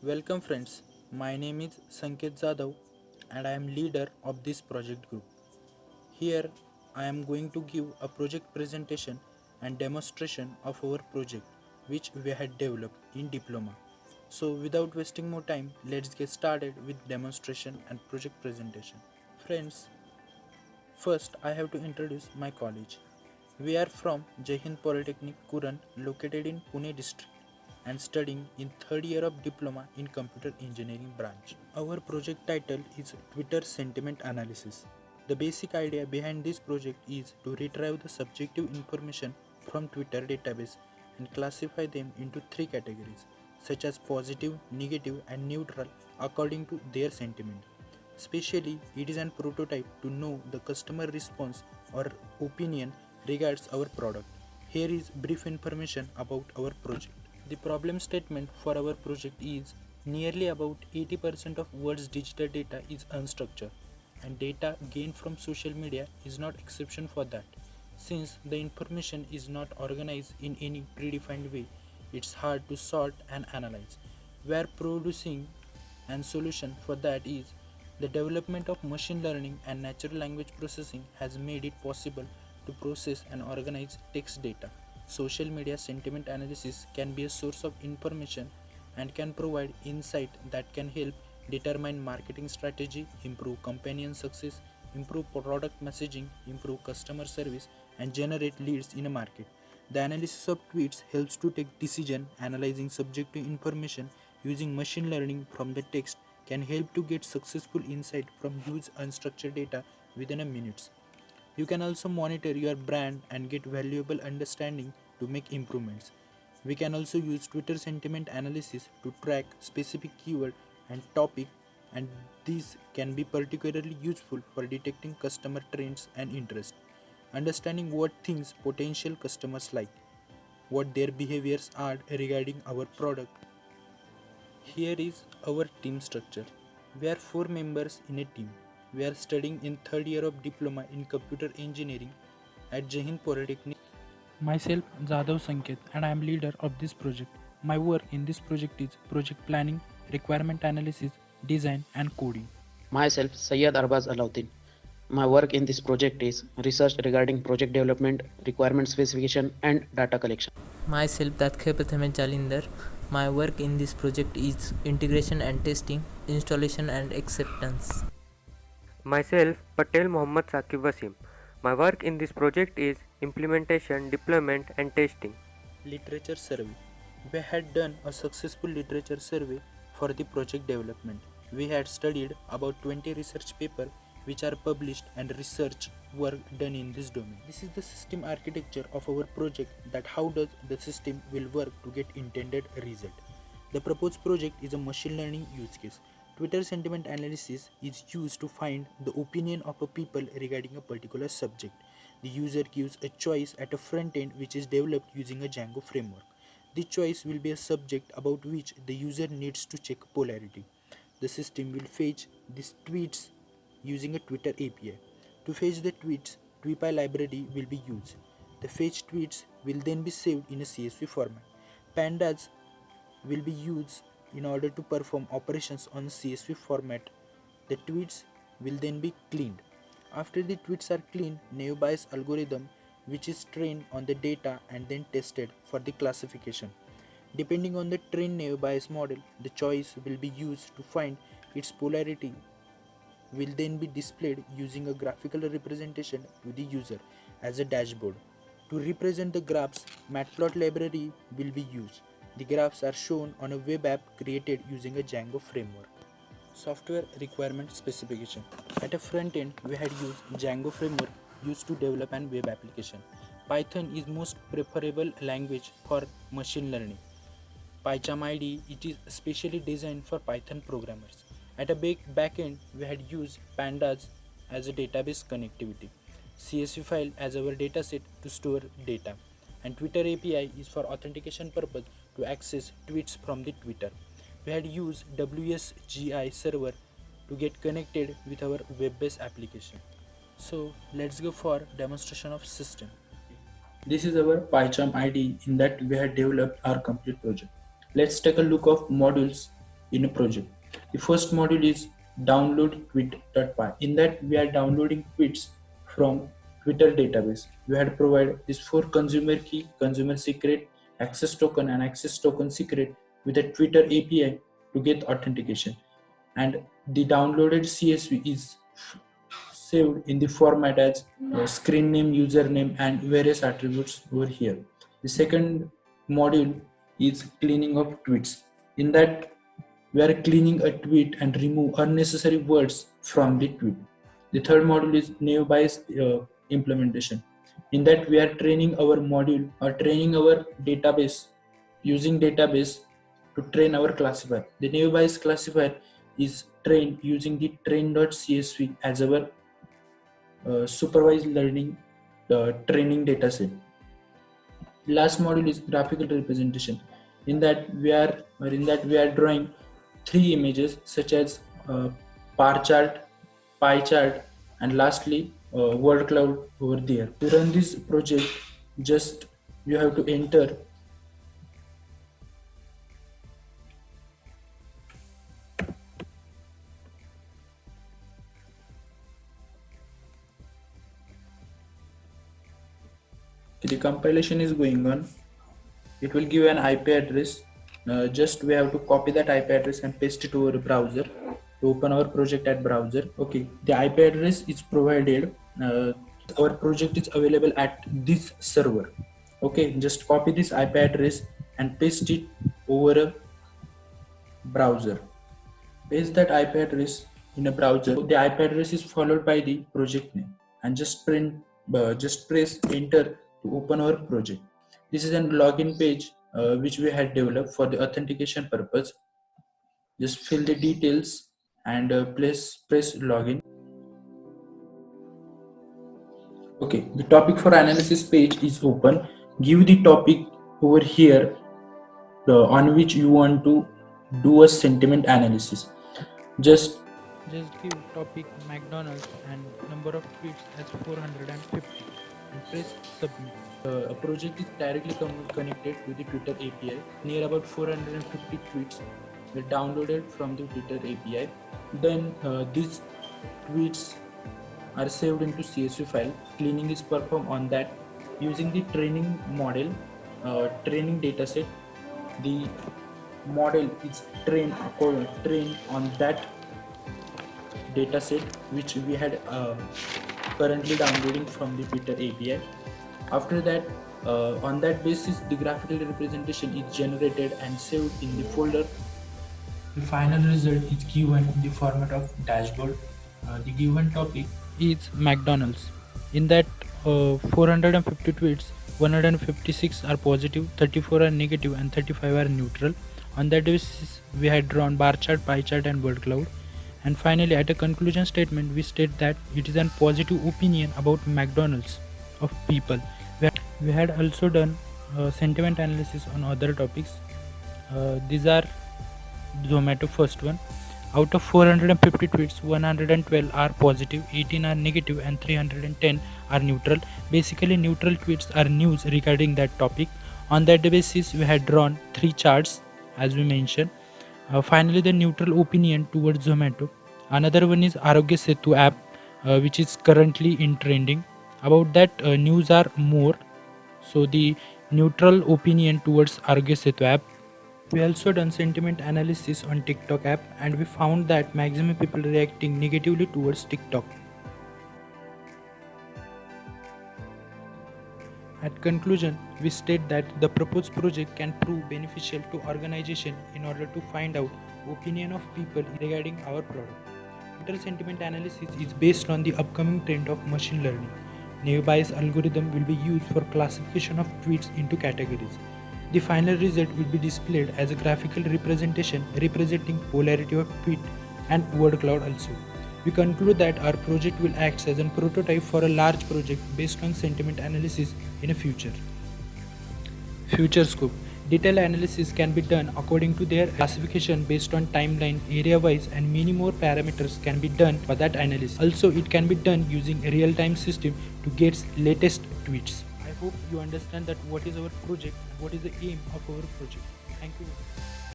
Welcome friends, my name is Sanket Zadav and I am leader of this project group. Here I am going to give a project presentation and demonstration of our project which we had developed in diploma. So without wasting more time, let's get started with demonstration and project presentation. Friends, first I have to introduce my college. We are from Jai Hind Polytechnic Kuran located in Pune district and studying in third year of diploma in computer engineering branch. Our project title is Twitter Sentiment Analysis. The basic idea behind this project is to retrieve the subjective information from Twitter database and classify them into three categories such as positive, negative and neutral according to their sentiment. Especially, it is an prototype to know the customer response or opinion regards our product. Here is brief information about our project. The problem statement for our project is nearly about 80% of world's digital data is unstructured and data gained from social media is not exception for that. Since the information is not organized in any predefined way, it's hard to sort and analyze. We are producing and solution for that is the development of machine learning and natural language processing has made it possible to process and organize text data. Social media sentiment analysis can be a source of information and can provide insight that can help determine marketing strategy, improve companion success, improve product messaging, improve customer service, and generate leads in a market. The analysis of tweets helps to take decision. Analyzing subjective information using machine learning from the text can help to get successful insight from huge unstructured data within a minutes. You can also monitor your brand and get valuable understanding to make improvements. We can also use Twitter sentiment analysis to track specific keyword and topic, and these can be particularly useful for detecting customer trends and interest. Understanding what things potential customers like, what their behaviors are regarding our product. Here is our team structure. We are four members in a team. We are studying in third year of diploma in computer engineering at Jai Hind Polytechnic. Myself, Jadhav Sanket, and I am leader of this project. My work in this project is project planning, requirement analysis, design, and coding. Myself, Sayyid Arbaz Alauddin. My work in this project is research regarding project development, requirement specification, and data collection. Myself, Datkhe Ahmed Jalinder. My work in this project is integration and testing, installation and acceptance. Myself, Patel Mohammad Saqib Wasim. My work in this project is implementation, deployment, and testing. Literature survey. We had done a successful literature survey for the project development. We had studied about 20 research papers which are published and research work done in this domain. This is the system architecture of our project, that how does the system will work to get intended result. The proposed project is a machine learning use case. Twitter sentiment analysis is used to find the opinion of a people regarding a particular subject. The user gives a choice at a front end which is developed using a Django framework. The choice will be a subject about which the user needs to check polarity. The system will fetch these tweets using a Twitter API. To fetch the tweets, Tweepy library will be used. The fetched tweets will then be saved in a CSV format. Pandas will be used in order to perform operations on CSV format. The tweets will then be cleaned. After the tweets are cleaned, naive Bayes algorithm, which is trained on the data and then tested for the classification. Depending on the trained naive Bayes model, the choice will be used to find its polarity will then be displayed using a graphical representation to the user as a dashboard. To represent the graphs, Matplot library will be used. The graphs are shown on a web app created using a Django framework. Software requirement specification. At a front end, we had used Django framework used to develop an web application. Python is most preferable language for machine learning. PyCharm IDE, it is specially designed for Python programmers. At a big backend, we had used Pandas as a database connectivity, CSV file as our dataset to store data, and Twitter API is for authentication purpose to access tweets from the Twitter. We had used WSGI server to get connected with our web-based application. So let's go for demonstration of system. This is our PyCharm IDE in that we had developed our complete project. Let's take a look of modules in a project. The first module is download tweet.py. In that, we are downloading tweets from Twitter database. We had provided this for consumer key, consumer secret, access token, and access token secret with a Twitter API to get authentication. And the downloaded CSV is saved in the format as screen name, username, and various attributes over here. The second module is cleaning of tweets. In that, we are cleaning a tweet and remove unnecessary words from the tweet. The third module is naive implementation. In that, we are training our module or training our database using database to train our classifier. The naive classifier is trained using the train.csv as our supervised learning training dataset. Last module is graphical representation. In that we are drawing three images such as bar chart, pie chart, and lastly word cloud over there. To run this project, just you have to enter the compilation is going on. It will give an IP address. Just we have to copy that IP address and paste it over a browser to open our project at browser. Okay, the IP address is provided. Our project is available at this server. Okay, just copy this IP address and paste it over a browser. Paste that IP address in a browser. The IP address is followed by the project name, and just press enter to open our project. This is a login page which we had developed for the authentication purpose. Just fill the details and press login. Okay, the topic for analysis page is open. Give the topic over here on which you want to do a sentiment analysis. Just give topic McDonald's and number of tweets as 450 and press submit. A project is directly connected to the Twitter API. Near about 450 tweets were downloaded from the Twitter API. Then these tweets are saved into CSV file. Cleaning is performed on that using the training model, training dataset. The model is trained on that dataset which we had currently downloading from the Twitter API. After that, on that basis, the graphical representation is generated and saved in the folder. The final result is given in the format of dashboard. The given topic is McDonald's. In that 450 tweets, 156 are positive, 34 are negative, and 35 are neutral. On that basis, we had drawn bar chart, pie chart, and word cloud. And finally, at a conclusion statement, we state that it is a positive opinion about McDonald's of people. We had also done sentiment analysis on other topics. These are Zomato first one. Out of 450 tweets, 112 are positive, 18 are negative, and 310 are neutral. Basically, neutral tweets are news regarding that topic. On that basis, we had drawn three charts as we mentioned. Finally, the neutral opinion towards Zomato. Another one is Arogya Setu app, which is currently in trending. About that, news are more. So the neutral opinion towards Arogya Setu app. We also done sentiment analysis on TikTok app, and we found that maximum people reacting negatively towards TikTok. At conclusion, we state that the proposed project can prove beneficial to organization in order to find out opinion of people regarding our product. Twitter sentiment analysis is based on the upcoming trend of machine learning. Naive Bayes algorithm will be used for classification of tweets into categories. The final result will be displayed as a graphical representation representing polarity of tweet and word cloud also. We conclude that our project will act as a prototype for a large project based on sentiment analysis in a future. Future scope. Detailed analysis can be done according to their classification based on timeline, area-wise, and many more parameters can be done for that analysis. Also, it can be done using a real-time system to get latest tweets. I hope you understand that what is our project, what is the aim of our project. Thank you.